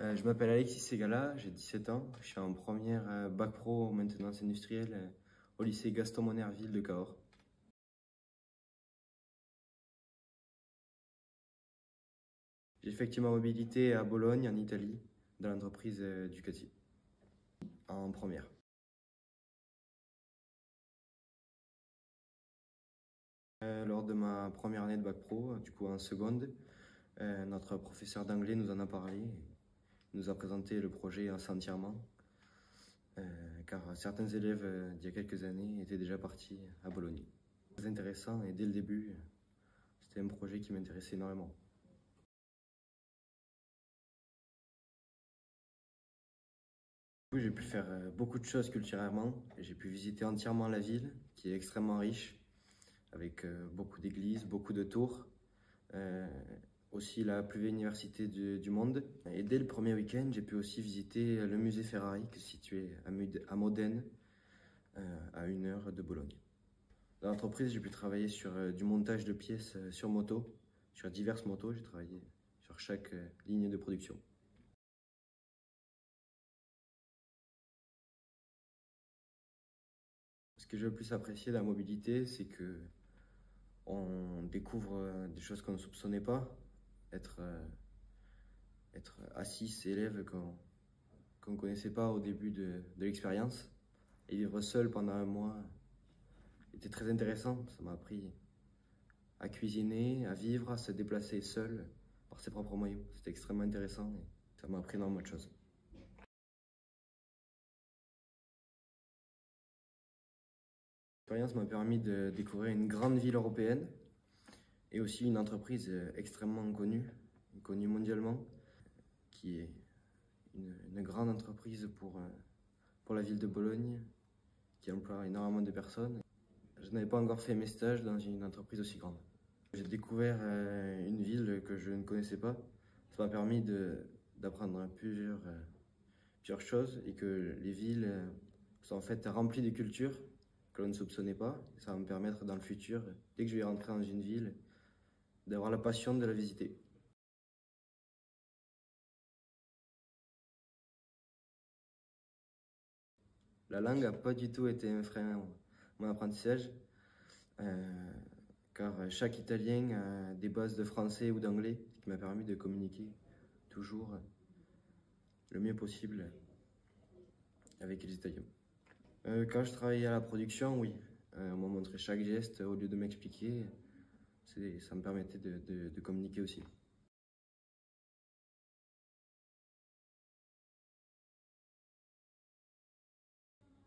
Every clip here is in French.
Je m'appelle Alexis Segala, j'ai 17 ans, je suis en première bac pro en maintenance industrielle au lycée Gaston Monnerville de Cahors. J'ai effectué ma mobilité à Bologne, en Italie, dans l'entreprise Ducati, en première. Lors de ma première année de bac pro, du coup en seconde, notre professeur d'anglais nous en a parlé, il nous a présenté le projet entièrement, car certains élèves d'il y a quelques années étaient déjà partis à Bologne. Très intéressant et dès le début, c'était un projet qui m'intéressait énormément. J'ai pu faire beaucoup de choses culturellement. J'ai pu visiter entièrement la ville, qui est extrêmement riche, avec beaucoup d'églises, beaucoup de tours. Euh, Aussi la plus vieille université du monde. Et dès le premier week-end, j'ai pu aussi visiter le musée Ferrari, qui est situé à Modène, à 1 heure de Bologne. Dans l'entreprise, j'ai pu travailler sur du montage de pièces sur moto, sur diverses motos. J'ai travaillé sur chaque ligne de production. Ce que j'ai le plus apprécié de la mobilité, c'est que on découvre des choses qu'on ne soupçonnait pas, être assis élève qu'on ne connaissait pas au début de l'expérience. Et vivre seul pendant un mois était très intéressant. Ça m'a appris à cuisiner, à vivre, à se déplacer seul par ses propres moyens. C'était extrêmement intéressant et ça m'a appris énormément de choses. L'expérience m'a permis de découvrir une grande ville européenne et aussi une entreprise extrêmement connue mondialement, qui est une grande entreprise pour la ville de Bologne, qui emploie énormément de personnes. Je n'avais pas encore fait mes stages dans une entreprise aussi grande. J'ai découvert une ville que je ne connaissais pas. Ça m'a permis d'apprendre plusieurs choses et que les villes sont en fait remplies de cultures que l'on ne soupçonnait pas. Ça va me permettre dans le futur, dès que je vais rentrer dans une ville, d'avoir la passion de la visiter. La langue n'a pas du tout été un frein à mon apprentissage, euh, car chaque Italien a des bases de français ou d'anglais, ce qui m'a permis de communiquer toujours le mieux possible avec les Italiens. Quand je travaillais à la production, oui, on m'a montré chaque geste au lieu de m'expliquer. Ça me permettait de communiquer aussi.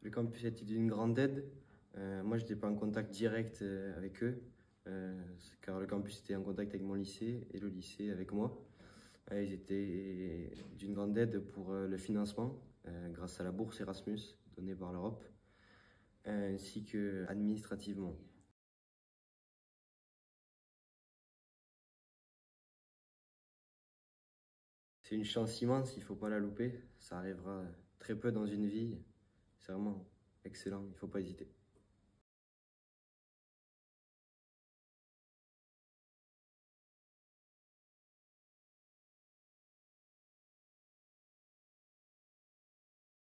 Le campus était d'une grande aide. Moi, je n'étais pas en contact direct avec eux, car le campus était en contact avec mon lycée et le lycée avec moi. Ils étaient d'une grande aide pour le financement, grâce à la bourse Erasmus donnée par l'Europe, ainsi que administrativement. C'est une chance immense, il ne faut pas la louper. Ça arrivera très peu dans une vie. C'est vraiment excellent, il ne faut pas hésiter.